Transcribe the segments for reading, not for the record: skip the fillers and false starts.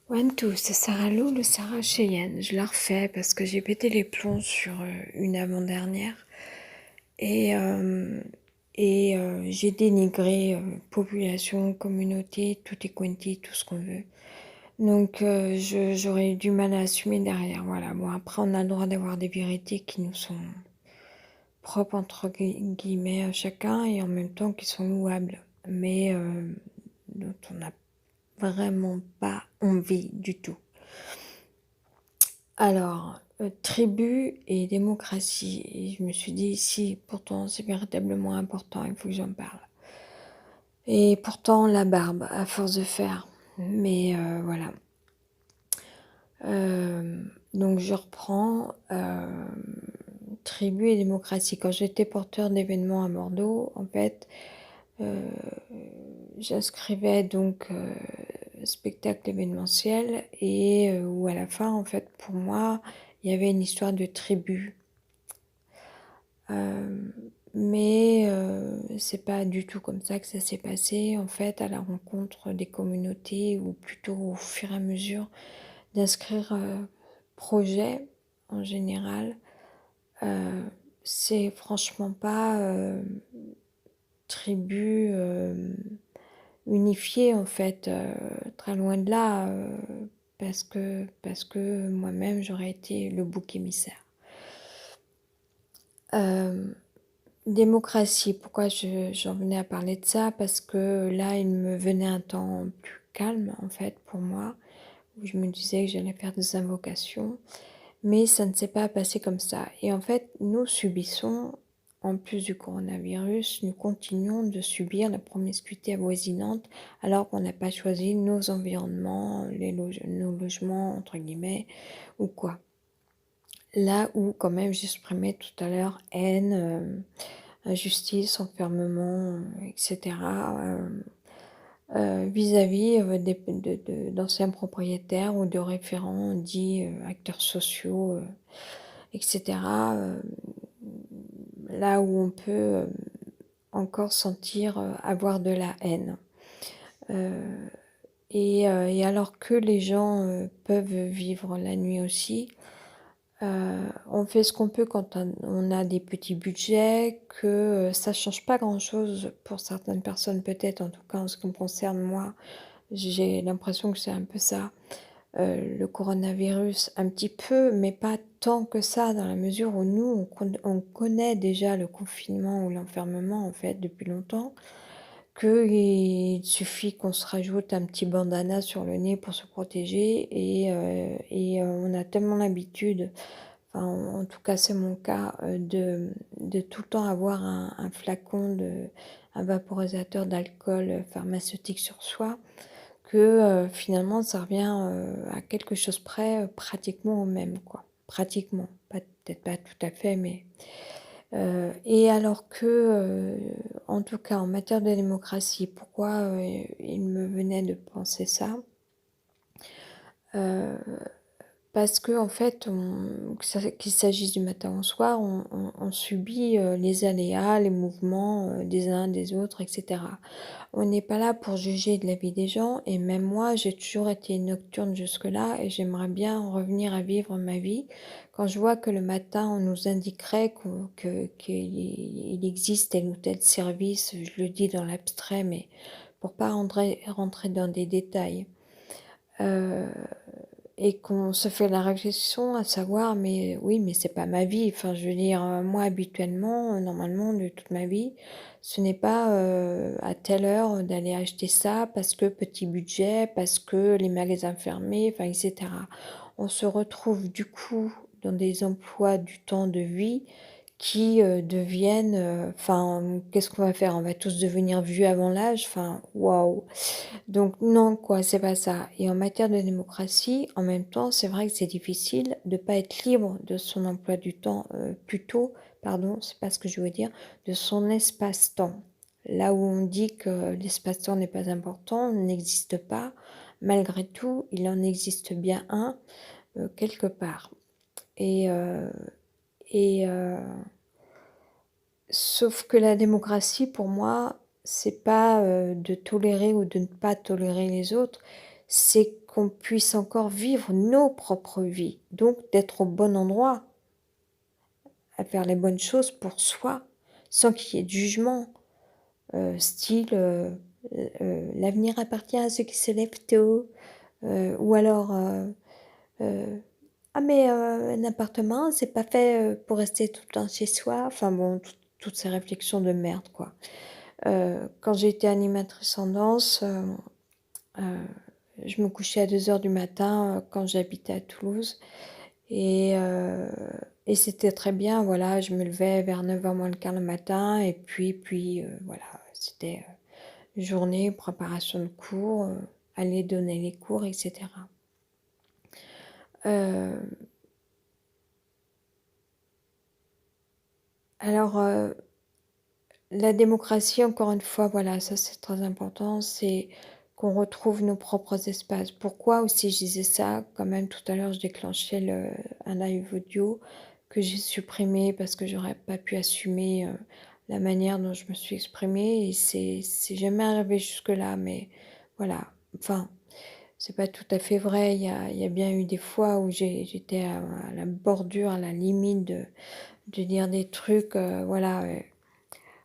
One, two, c'est Sarah Lou, le Sarah Cheyenne. Je la refais parce que j'ai pété les plombs sur une avant-dernière. Et, euh, j'ai dénigré population, communauté, tutti quanti, tout ce qu'on veut. Donc j'aurais eu du mal à assumer derrière. Voilà. Bon, après, on a le droit d'avoir des vérités qui nous sont propres, entre guillemets, à chacun et en même temps qui sont louables. Mais dont on n'a vraiment pas envie du tout. Alors, tribu et démocratie. Et je me suis dit, si, pourtant, c'est véritablement important, il faut que j'en parle. Et pourtant, la barbe, à force de faire. Mais voilà. Donc, je reprends. Tribu et démocratie. Quand j'étais porteur d'événements à Bordeaux, en fait, euh, j'inscrivais donc spectacle événementiel et où à la fin, en fait, pour moi, il y avait une histoire de tribu. Mais c'est pas du tout comme ça que ça s'est passé, en fait, à la rencontre des communautés, ou plutôt au fur et à mesure d'inscrire projet en général. Euh, c'est franchement pas tribu unifiée, en fait, très loin de là, parce que moi-même j'aurais été le bouc émissaire. Euh, Démocratie, pourquoi j'en venais à parler de ça? Parce que là, il me venait un temps plus calme, en fait, pour moi, où je me disais que j'allais faire des invocations, mais ça ne s'est pas passé comme ça. Et en fait, nous subissons, en plus du coronavirus, nous continuons de subir la promiscuité avoisinante, alors qu'on n'a pas choisi nos environnements, nos logements, entre guillemets, ou quoi. Là où, quand même, j'exprimais tout à l'heure haine, injustice, enfermement, etc., vis-à-vis d'anciens propriétaires ou de référents dits acteurs sociaux, etc., là où on peut encore sentir avoir de la haine. Et alors que les gens peuvent vivre la nuit aussi, on fait ce qu'on peut quand on a des petits budgets, que ça change pas grand-chose pour certaines personnes peut-être, en tout cas en ce qui me concerne moi, j'ai l'impression que c'est un peu ça. Le coronavirus, un petit peu, mais pas tant que ça, dans la mesure où nous, on connaît déjà le confinement ou l'enfermement en fait depuis longtemps, qu'il suffit qu'on se rajoute un petit bandana sur le nez pour se protéger et on a tellement l'habitude, enfin, en tout cas c'est mon cas, de tout le temps avoir un flacon un vaporisateur d'alcool pharmaceutique sur soi, que finalement ça revient à quelque chose près, pratiquement au même, quoi. Pratiquement, peut-être pas tout à fait, mais... et alors que, en tout cas en matière de démocratie, pourquoi il me venait de penser ça? Euh, Parce que en fait, qu'il s'agisse du matin au soir, on subit les aléas, les mouvements des uns, des autres, etc. On n'est pas là pour juger de la vie des gens, et même moi, j'ai toujours été nocturne jusque-là, et j'aimerais bien revenir à vivre ma vie. Quand je vois que le matin, on nous indiquerait qu'il existe tel ou tel service, je le dis dans l'abstrait, mais pour pas rentrer dans des détails. Euh, et qu'on se fait la réflexion à savoir, mais oui, mais c'est pas ma vie. Enfin, je veux dire, moi, habituellement, normalement, de toute ma vie, ce n'est pas à telle heure d'aller acheter ça parce que petit budget, parce que les magasins fermés, enfin, etc. On se retrouve du coup dans des emplois du temps de vie qui deviennent, enfin, qu'est-ce qu'on va faire? On va tous devenir vieux avant l'âge, enfin, waouh! Donc non, quoi, c'est pas ça. Et en matière de démocratie, en même temps, c'est vrai que c'est difficile de pas être libre de son emploi du temps, plutôt, pardon, c'est pas ce que je veux dire, de son espace-temps. Là où on dit que l'espace-temps n'est pas important, n'existe pas, malgré tout, il en existe bien un, quelque part. Et, euh, et sauf que la démocratie, pour moi, c'est pas de tolérer ou de ne pas tolérer les autres, c'est qu'on puisse encore vivre nos propres vies, donc d'être au bon endroit, à faire les bonnes choses pour soi, sans qu'il y ait de jugement, style l'avenir appartient à ceux qui se lèvent tôt, ou alors ah mais un appartement, c'est pas fait pour rester tout le temps chez soi. Enfin bon, toutes ces réflexions de merde, quoi. Quand j'étais animatrice en danse, je me couchais à 2 heures du matin quand j'habitais à Toulouse. Et, euh, et c'était très bien, voilà, je me levais vers 9h moins le quart le matin. Et puis voilà, c'était journée, préparation de cours, aller donner les cours, etc. Euh, alors, la démocratie, encore une fois, voilà, ça c'est très important, c'est qu'on retrouve nos propres espaces. Pourquoi aussi je disais ça? Quand même, tout à l'heure, je déclenchais un live audio que j'ai supprimé parce que j'aurais pas pu assumer la manière dont je me suis exprimée. Et c'est jamais arrivé jusque-là, mais voilà. Enfin, c'est pas tout à fait vrai. Il y a bien eu des fois où j'étais à la bordure, à la limite de dire des trucs, voilà.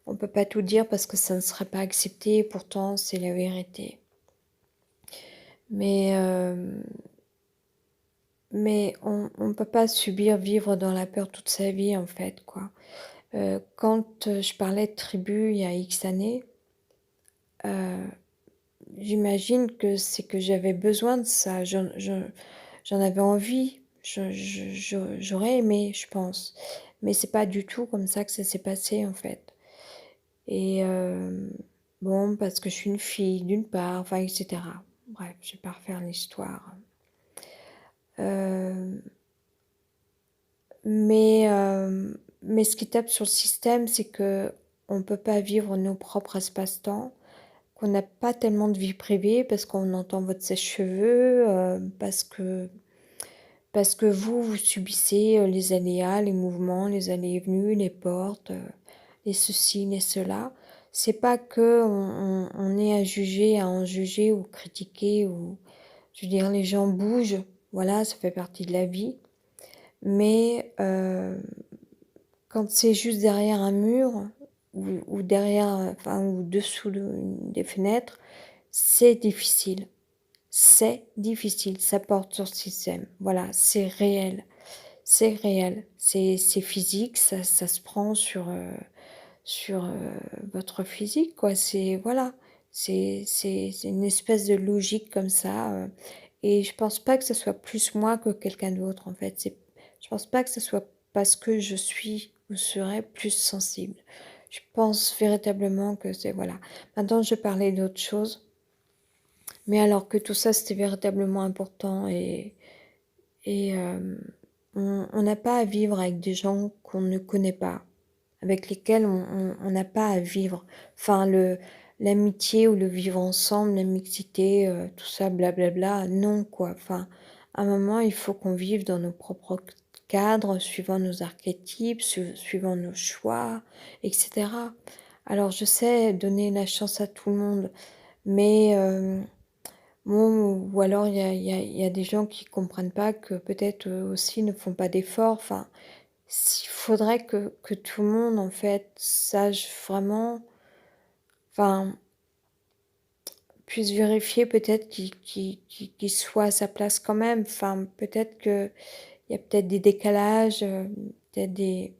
On peut pas tout dire parce que ça ne serait pas accepté, pourtant c'est la vérité. Mais, euh, mais on ne peut pas subir vivre dans la peur toute sa vie en fait, quoi. Quand je parlais de tribu il y a X années, euh, j'imagine que c'est que j'avais besoin de ça, j'en avais envie, j'aurais aimé, je pense. Mais c'est pas du tout comme ça que ça s'est passé en fait. Et bon, parce que je suis une fille, d'une part, enfin, etc. Bref, je vais pas refaire l'histoire. Euh, mais ce qui tape sur le système, c'est que on peut pas vivre nos propres espaces-temps, qu'on n'a pas tellement de vie privée parce qu'on entend votre sèche-cheveux, parce que vous subissez les aléas, les mouvements, les allées et venues, les portes, les ceci, les cela. C'est pas que on est à juger, à en juger ou critiquer ou, je veux dire, les gens bougent, voilà, ça fait partie de la vie. Mais quand c'est juste derrière un mur ou derrière, enfin, ou dessous des fenêtres, c'est difficile. C'est difficile, ça porte sur le système. Voilà, c'est réel. C'est réel, c'est physique, ça se prend sur votre physique, quoi. C'est, voilà, c'est une espèce de logique comme ça. Et je pense pas que ce soit plus moi que quelqu'un d'autre, en fait. Je pense pas que ce soit parce que je suis ou serais plus sensible. Je pense véritablement que c'est, voilà. Maintenant, je parlais d'autre chose, mais alors que tout ça, c'était véritablement important et on n'a pas à vivre avec des gens qu'on ne connaît pas, avec lesquels on n'a pas à vivre. Enfin, l'amitié ou le vivre ensemble, la mixité, tout ça, blablabla, non, quoi. Enfin, à un moment, il faut qu'on vive dans nos propres cadres, suivant nos archétypes, suivant nos choix, etc. Alors, je sais donner la chance à tout le monde, mais bon, ou alors il y a des gens qui comprennent pas que peut-être eux aussi ne font pas d'efforts. Enfin, il faudrait que tout le monde, en fait, sache vraiment, enfin, puisse vérifier peut-être qu'il soit à sa place quand même. Enfin, peut-être qu'il y a peut-être des décalages, peut-être des...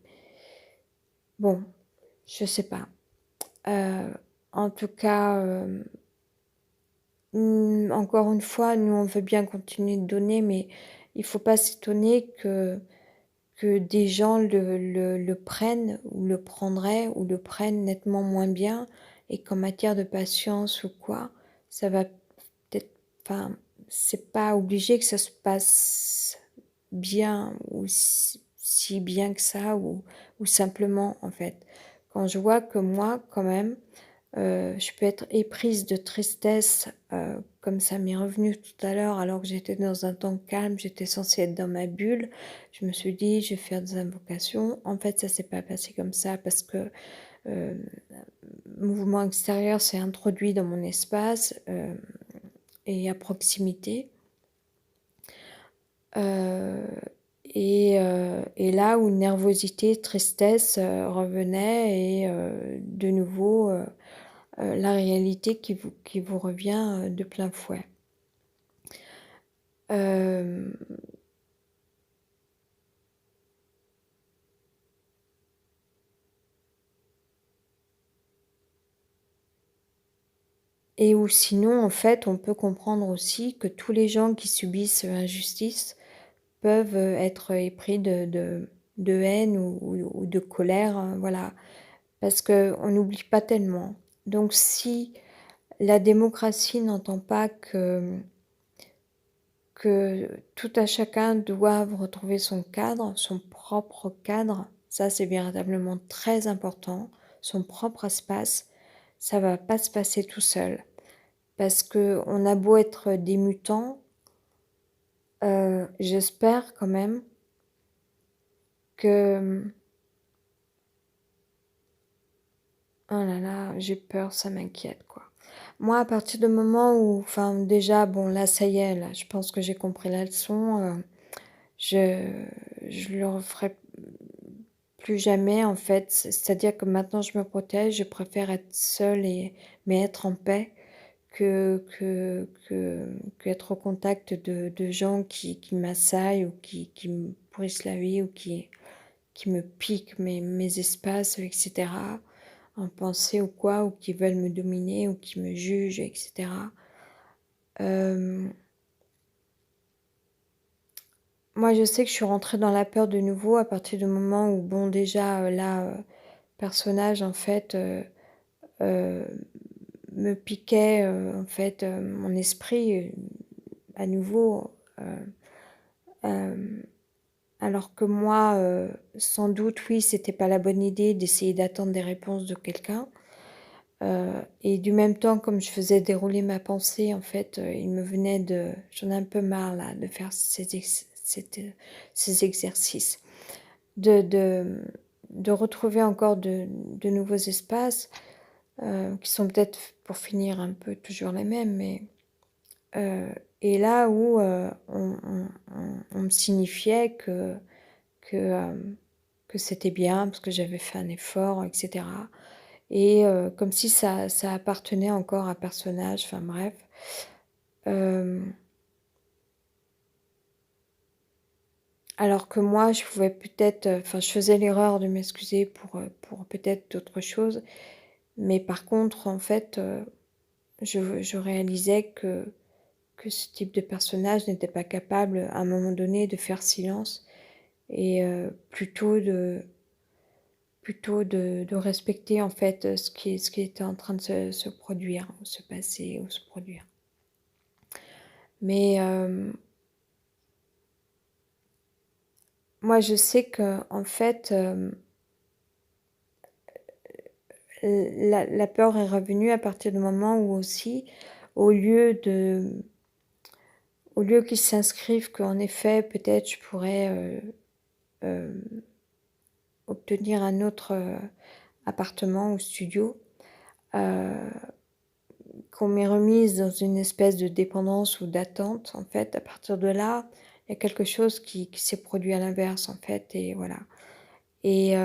Bon, je sais pas. Euh, En tout cas, encore une fois, nous, on veut bien continuer de donner, mais il faut pas s'étonner que des gens le prennent ou le prendraient ou le prennent nettement moins bien et qu'en matière de patience ou quoi, ça va peut-être, enfin, c'est pas obligé que ça se passe bien ou si bien que ça ou simplement en fait. Quand je vois que moi, quand même, je peux être éprise de tristesse, comme ça m'est revenu tout à l'heure, alors que j'étais dans un temps calme, j'étais censée être dans ma bulle. Je me suis dit, je vais faire des invocations. En fait, ça s'est pas passé comme ça parce que le mouvement extérieur s'est introduit dans mon espace et à proximité. Heu et là où nervosité, tristesse, revenaient et de nouveau, la réalité qui vous revient, de plein fouet. Hem et ou sinon, en fait, on peut comprendre aussi que tous les gens qui subissent, injustice peuvent, être épris de haine ou de colère, voilà. Parce qu'on n'oublie pas tellement. Donc si la démocratie n'entend pas que tout à chacun doive retrouver son cadre, son propre cadre, ça c'est véritablement très important, son propre espace, ça va pas se passer tout seul. Parce qu'on a beau être des mutants, j'espère quand même que oh là là, j'ai peur, ça m'inquiète, quoi. Moi, à partir du moment où enfin, déjà, bon, là, ça y est, là, je pense que j'ai compris la leçon, je je le referai plus jamais, en fait. C'est-à-dire que maintenant, je me protège, je préfère être seule et mais être en paix qu'être au contact de gens qui m'assaillent ou qui me pourrissent la vie ou qui me piquent mes espaces, etc. En pensée ou quoi, ou qui veulent me dominer ou qui me jugent, etc. Hem, Moi, je sais que je suis rentrée dans la peur de nouveau à partir du moment où, bon, déjà, là, personnage, en fait, heu, me piquait, en fait, mon esprit, à nouveau, hem, alors que moi, sans doute, oui, c'était pas la bonne idée d'essayer d'attendre des réponses de quelqu'un. Et du même temps, comme je faisais dérouler ma pensée, en fait, il me venait de j'en ai un peu marre là de faire ces exercices, de de retrouver encore de nouveaux espaces, qui sont peut-être pour finir un peu toujours les mêmes, mais heu et là où, on me signifiait que, que c'était bien parce que j'avais fait un effort et cetera. Et comme si ça appartenait encore à un personnage, enfin bref. Hem, alors que moi je pouvais peut-être, enfin je faisais l'erreur de m'excuser pour peut-être d'autres choses, mais par contre en fait, je réalisais que ce type de personnage n'était pas capable à un moment donné de faire silence et plutôt de respecter en fait, ce qui était en train de se produire ou se passer ou se produire. Mais moi, je sais que en fait, la peur est revenue à partir du moment où aussi, au lieu de au lieu qu'ils s'inscrivent qu'en effet, peut-être je pourrais, hem, obtenir un autre, appartement ou studio, heu, qu'on m'ait remise dans une espèce de dépendance ou d'attente, en fait, à partir de là, il y a quelque chose qui s'est produit à l'inverse, en fait et voilà et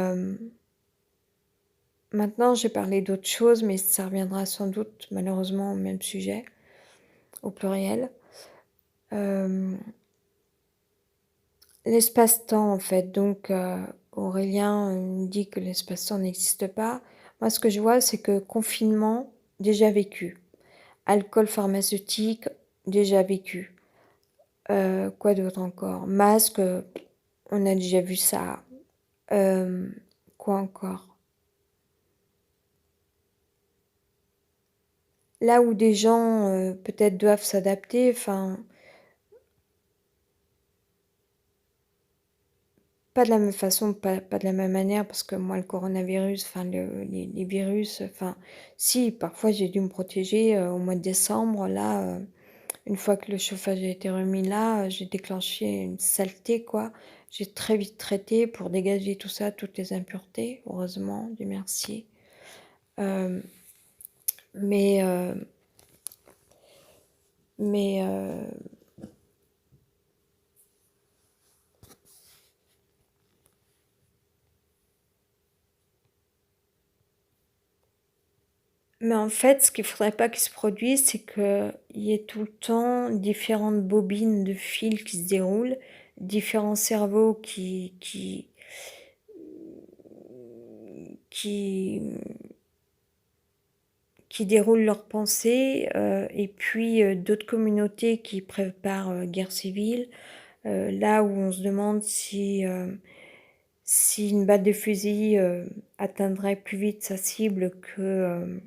maintenant, j'ai parlé d'autre chose, mais ça reviendra sans doute malheureusement au même sujet, au pluriel. Hem, L'espace-temps en fait, donc Aurélien, me dit que l'espace-temps n'existe pas. Moi, ce que je vois, c'est que confinement, déjà vécu. Alcool pharmaceutique, déjà vécu. Quoi d'autre encore? Masque, on a déjà vu ça. Hem, quoi encore? Là où des gens, peut-être doivent s'adapter, enfin pas de la même façon, pas de la même manière parce que moi le coronavirus, enfin les virus, enfin si parfois j'ai dû me protéger, au mois de décembre là, une fois que le chauffage a été remis là, j'ai déclenché une saleté quoi. J'ai très vite traité pour dégager tout ça, toutes les impuretés, heureusement, Dieu merci. Hem, mais Mais en fait, ce qu'il faudrait pas qu'il se produise, c'est qu'il y ait tout le temps différentes bobines de fils qui se déroulent, différents cerveaux qui qui déroulent leurs pensées, et puis d'autres communautés qui préparent guerre civile, là où on se demande si une balle de fusil atteindrait plus vite sa cible que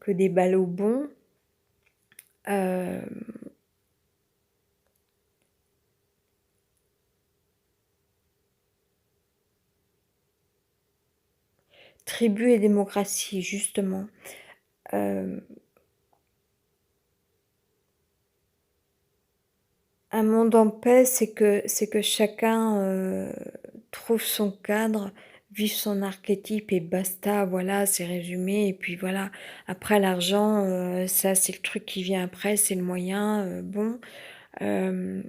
des ballots bons. Euh, Tribu et démocratie, justement. Euh, un monde en paix, c'est que chacun trouve son cadre, vive son archétype et basta, voilà, c'est résumé. Et puis voilà, après l'argent, ça c'est le truc qui vient après, c'est le moyen, bon. Euh,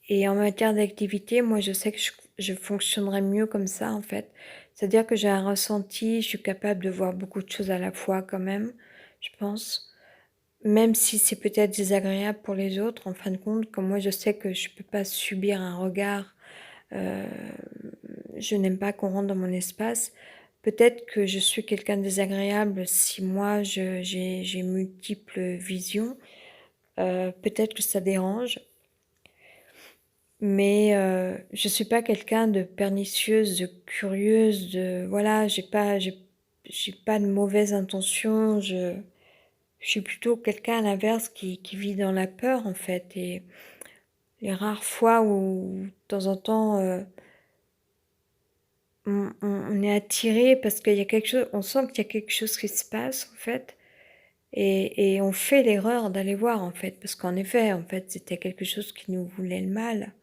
et en matière d'activité, moi je sais que je fonctionnerais mieux comme ça en fait. C'est-à-dire que j'ai un ressenti, je suis capable de voir beaucoup de choses à la fois quand même, je pense. Même si c'est peut-être désagréable pour les autres, en fin de compte, comme moi je sais que je peux pas subir un regard, euh, je n'aime pas qu'on rentre dans mon espace, peut-être que je suis quelqu'un de désagréable si moi j'ai multiples visions, peut-être que ça dérange, mais je suis pas quelqu'un de pernicieuse, de curieuse, de voilà, j'ai pas de mauvaises intentions, je suis plutôt quelqu'un à l'inverse qui vit dans la peur en fait. Et les rares fois où de temps en temps on est attiré parce qu'il y a quelque chose, on sent qu'il y a quelque chose qui se passe en fait. Et on fait l'erreur d'aller voir en fait, parce qu'en effet, en fait, c'était quelque chose qui nous voulait le mal.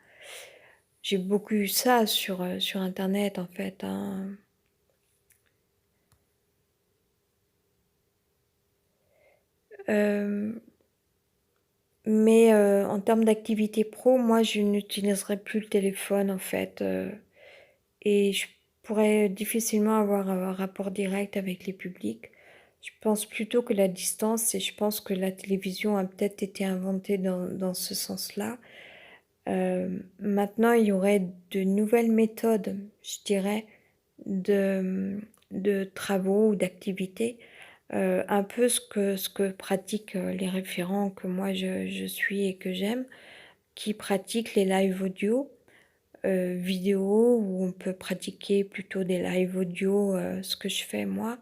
J'ai beaucoup eu ça sur Internet en fait, hein. Euh, mais en termes d'activité pro, moi, je n'utiliserai plus le téléphone en fait. Et je pourrais difficilement avoir un rapport direct avec les publics. Je pense plutôt que la distance, et je pense que la télévision a peut-être été inventée dans ce sens-là. Maintenant, il y aurait de nouvelles méthodes, je dirais, de travaux ou d'activités, un peu ce que pratiquent les référents que moi je suis et que j'aime, qui pratiquent les live audio, vidéo, où on peut pratiquer plutôt des live audio, ce que je fais moi,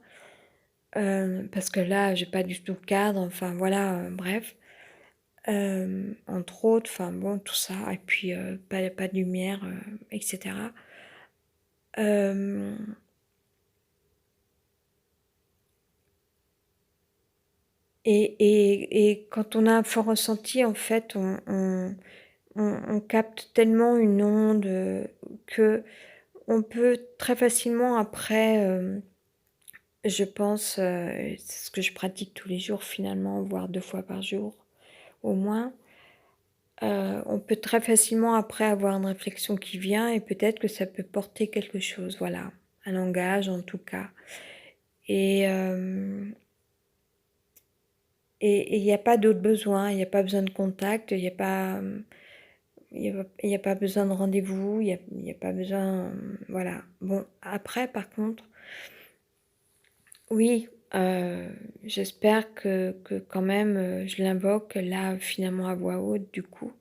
parce que là, j'ai pas du tout le cadre, enfin voilà, bref. Entre autres, enfin bon, tout ça, et puis pas de lumière, etc. Euh, et quand on a un fort ressenti, en fait, on capte tellement une onde que on peut très facilement après, je pense, c'est ce que je pratique tous les jours finalement, voire 2 fois par jour au moins. On peut très facilement après avoir une réflexion qui vient et peut-être que ça peut porter quelque chose, voilà, un langage en tout cas. Et il n'y a pas d'autre besoin, il n'y a pas besoin de contact, il n'y a pas, il y a pas besoin de rendez-vous, il y a pas besoin, voilà. Bon, après par contre, oui, j'espère que quand même je l'invoque là finalement à voix haute du coup,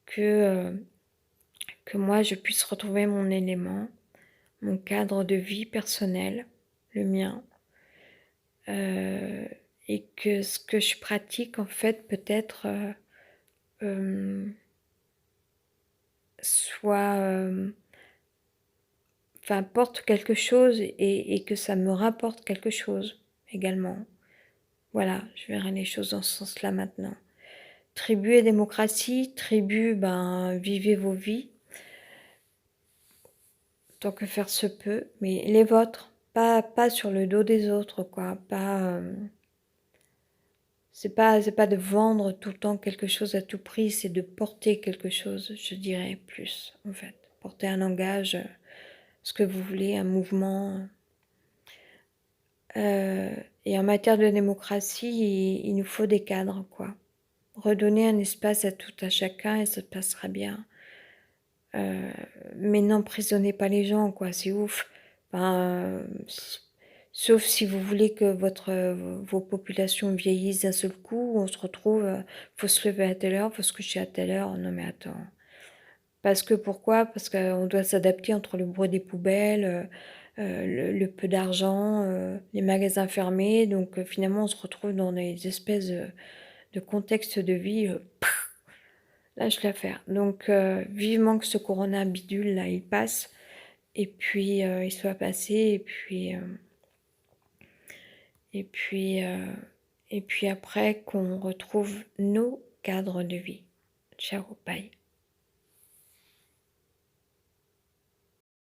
que, euh, que moi je puisse retrouver mon élément, mon cadre de vie personnel, le mien, euh, et que ce que je pratique en fait peut-être euh, soit, enfin porte quelque chose et que ça me rapporte quelque chose également. Voilà, je verrai les choses dans ce sens-là maintenant. Tribu et démocratie, tribu, ben vivez vos vies tant que faire se peut, mais les vôtres, pas sur le dos des autres, quoi, pas. C'est pas de vendre tout le temps quelque chose à tout prix, c'est de porter quelque chose, je dirais plus, en fait. Porter un langage, ce que vous voulez, un mouvement. Et en matière de démocratie, il nous faut des cadres, quoi. Redonner un espace à tout à chacun et ça passera bien. Mais n'emprisonnez pas les gens, quoi, c'est ouf. Enfin, sauf si vous voulez que vos populations vieillissent d'un seul coup, on se retrouve, faut se lever à telle heure, faut se coucher à telle heure. Non mais attends. Parce que pourquoi? Parce qu'on doit s'adapter entre le bruit des poubelles, le peu d'argent, les magasins fermés. Donc finalement, on se retrouve dans des espèces de contextes de vie. Lâche l'affaire. Donc vivement que ce corona bidule là, il passe et puis il soit passé et puis euh, et puis après qu'on retrouve nos cadres de vie. Ciao, bye.